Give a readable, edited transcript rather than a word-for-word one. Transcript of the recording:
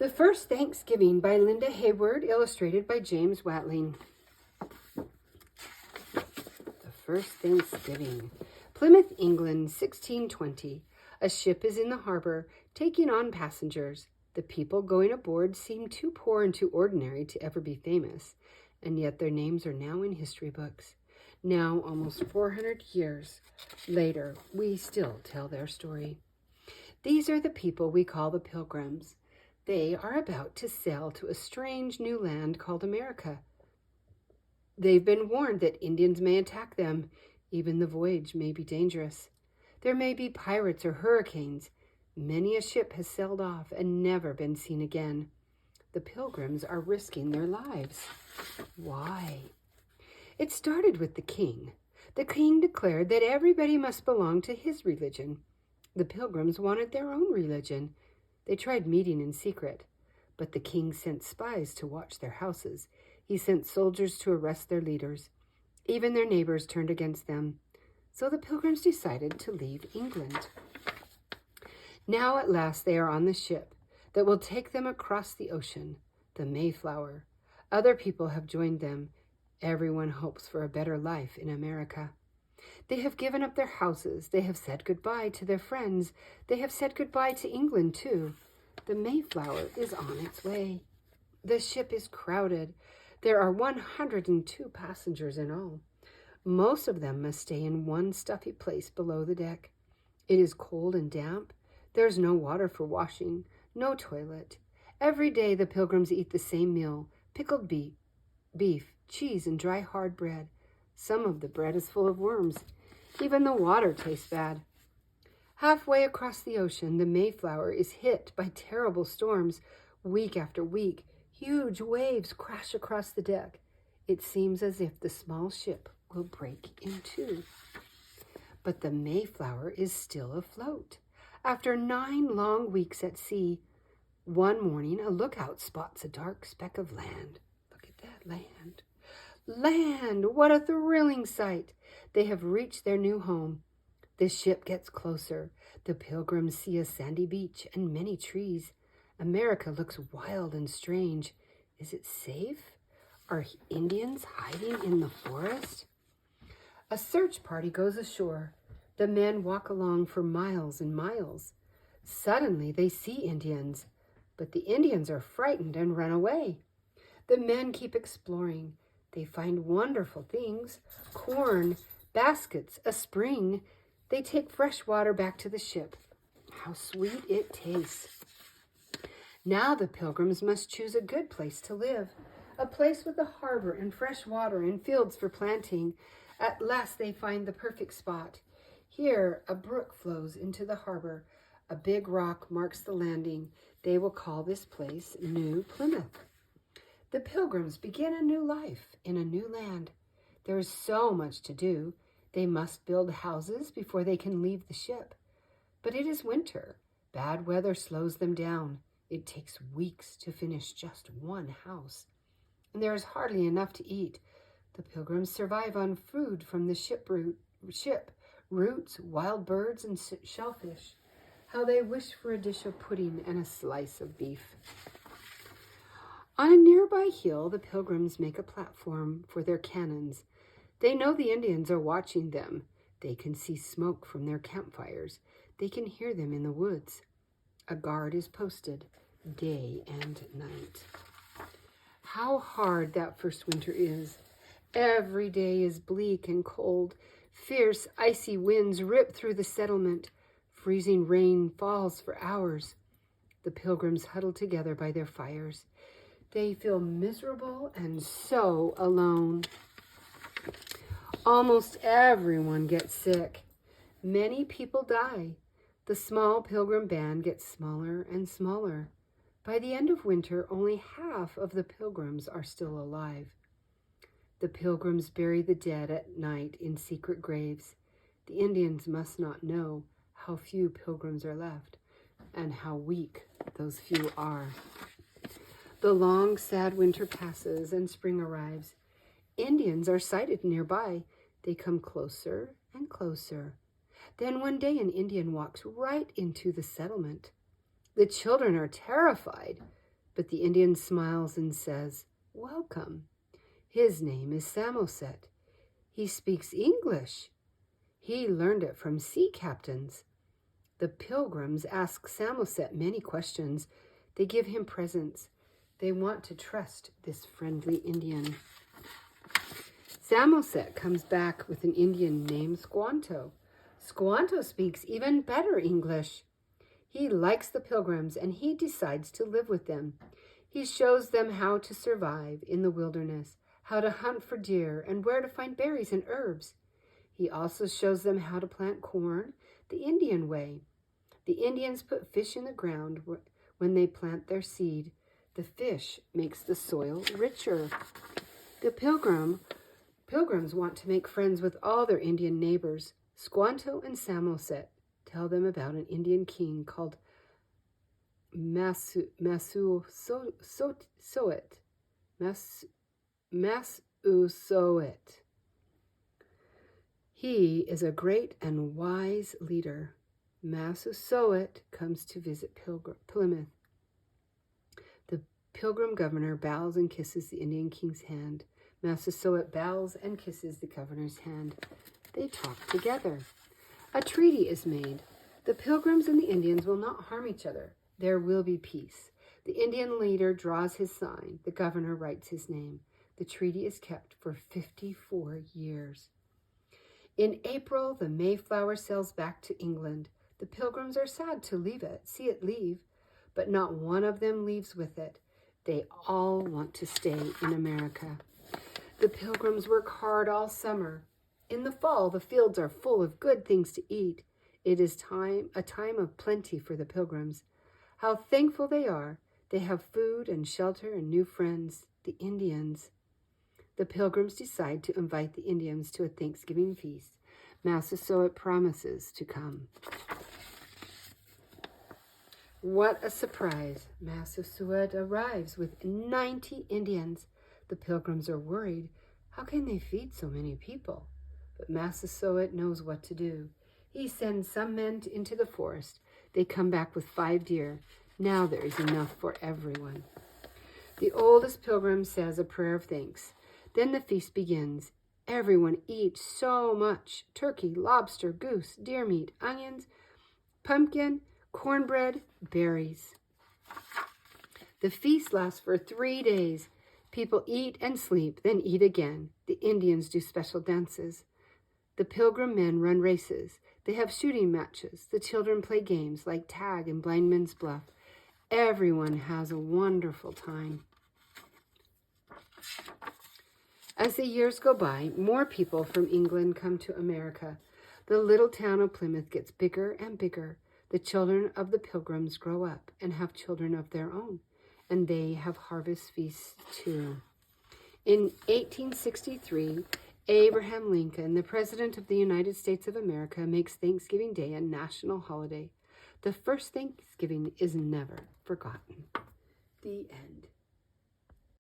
The First Thanksgiving by Linda Hayward, illustrated by James Watling. The First Thanksgiving. Plymouth, England, 1620. A ship is in the harbor, taking on passengers. The people going aboard seem too poor and too ordinary to ever be famous, and yet their names are now in history books. Now, almost 400 years later, we still tell their story. These are the people we call the Pilgrims. They are about to sail to a strange new land called America. They've been warned that Indians may attack them. Even the voyage may be dangerous. There may be pirates or hurricanes. Many a ship has sailed off and never been seen again. The Pilgrims are risking their lives. Why? It started with the king. The king declared that everybody must belong to his religion. The Pilgrims wanted their own religion. They tried meeting in secret, but the king sent spies to watch their houses. He sent soldiers to arrest their leaders. Even their neighbors turned against them. So the Pilgrims decided to leave England. Now at last they are on the ship that will take them across the ocean, the Mayflower. Other people have joined them. Everyone hopes for a better life in America. They have given up their houses. They have said goodbye to their friends. They have said goodbye to England, too. The Mayflower is on its way. The ship is crowded. There are 102 passengers in all. Most of them must stay in one stuffy place below the deck. It is cold and damp. There is no water for washing, no toilet. Every day the Pilgrims eat the same meal, pickled beef, cheese, and dry hard bread. Some of the bread is full of worms. Even the water tastes bad. Halfway across the ocean, the Mayflower is hit by terrible storms. Week after week, huge waves crash across the deck. It seems as if the small ship will break in two. But the Mayflower is still afloat. After 9 long weeks at sea, one morning a lookout spots a dark speck of land. Look at that land. Land! What a thrilling sight! They have reached their new home. The ship gets closer. The Pilgrims see a sandy beach and many trees. America looks wild and strange. Is it safe? Are Indians hiding in the forest? A search party goes ashore. The men walk along for miles and miles. Suddenly they see Indians, but the Indians are frightened and run away. The men keep exploring. They find wonderful things: corn, baskets, a spring. They take fresh water back to the ship. How sweet it tastes. Now the Pilgrims must choose a good place to live, a place with a harbor and fresh water and fields for planting. At last they find the perfect spot. Here a brook flows into the harbor. A big rock marks the landing. They will call this place New Plymouth. The Pilgrims begin a new life in a new land. There is so much to do. They must build houses before they can leave the ship. But it is winter. Bad weather slows them down. It takes weeks to finish just one house. And there is hardly enough to eat. The Pilgrims survive on food from the ship, roots, wild birds, and shellfish. How they wish for a dish of pudding and a slice of beef. On a nearby hill, the Pilgrims make a platform for their cannons. They know the Indians are watching them. They can see smoke from their campfires. They can hear them in the woods. A guard is posted day and night. How hard that first winter is. Every day is bleak and cold. Fierce, icy winds rip through the settlement. Freezing rain falls for hours. The Pilgrims huddle together by their fires. They feel miserable and so alone. Almost everyone gets sick. Many people die. The small Pilgrim band gets smaller and smaller. By the end of winter, only half of the Pilgrims are still alive. The Pilgrims bury the dead at night in secret graves. The Indians must not know how few Pilgrims are left and how weak those few are. The long, sad winter passes and spring arrives. Indians are sighted nearby. They come closer and closer. Then one day an Indian walks right into the settlement. The children are terrified. But the Indian smiles and says, "Welcome. His name is Samoset. He speaks English. He learned it from sea captains." The pilgrims ask Samoset many questions. They give him presents. They want to trust this friendly Indian. Samoset comes back with an Indian named Squanto. Squanto speaks even better English. He likes the pilgrims and he decides to live with them. He shows them how to survive in the wilderness, how to hunt for deer, and where to find berries and herbs. He also shows them how to plant corn the Indian way. The Indians put fish in the ground when they plant their seed. The fish makes the soil richer. The pilgrims want to make friends with all their Indian neighbors. Squanto and Samoset tell them about an Indian king called Massasoit. He is a great and wise leader. Massasoit comes to visit Plymouth. The pilgrim governor bows and kisses the Indian king's hand. Massasoit bows and kisses the governor's hand. They talk together. A treaty is made. The pilgrims and the Indians will not harm each other. There will be peace. The Indian leader draws his sign. The governor writes his name. The treaty is kept for 54 years. In April, the Mayflower sails back to England. The pilgrims are sad to see it leave, but not one of them leaves with it. They all want to stay in America. The pilgrims work hard all summer. In the fall, the fields are full of good things to eat. It is a time of plenty for the pilgrims. How thankful they are. They have food and shelter and new friends, the Indians. The pilgrims decide to invite the Indians to a Thanksgiving feast. Massasoit promises to come. What a surprise. Massasoit arrives with 90 Indians. The pilgrims are worried. How can they feed so many people? But Massasoit knows what to do. He sends some men into the forest. They come back with 5 deer. Now there is enough for everyone. The oldest pilgrim says a prayer of thanks. Then the feast begins. Everyone eats so much. Turkey, lobster, goose, deer meat, onions, pumpkin, cornbread, berries. The feast lasts for 3 days. People eat and sleep, then eat again. The Indians do special dances. The pilgrim men run races. They have shooting matches. The children play games like tag and blind man's bluff. Everyone has a wonderful time. As the years go by, more people from England come to America. The little town of Plymouth gets bigger and bigger. The children of the pilgrims grow up and have children of their own, and they have harvest feasts too. In 1863, Abraham Lincoln, the President of the United States of America, makes Thanksgiving Day a national holiday. The first Thanksgiving is never forgotten. The end.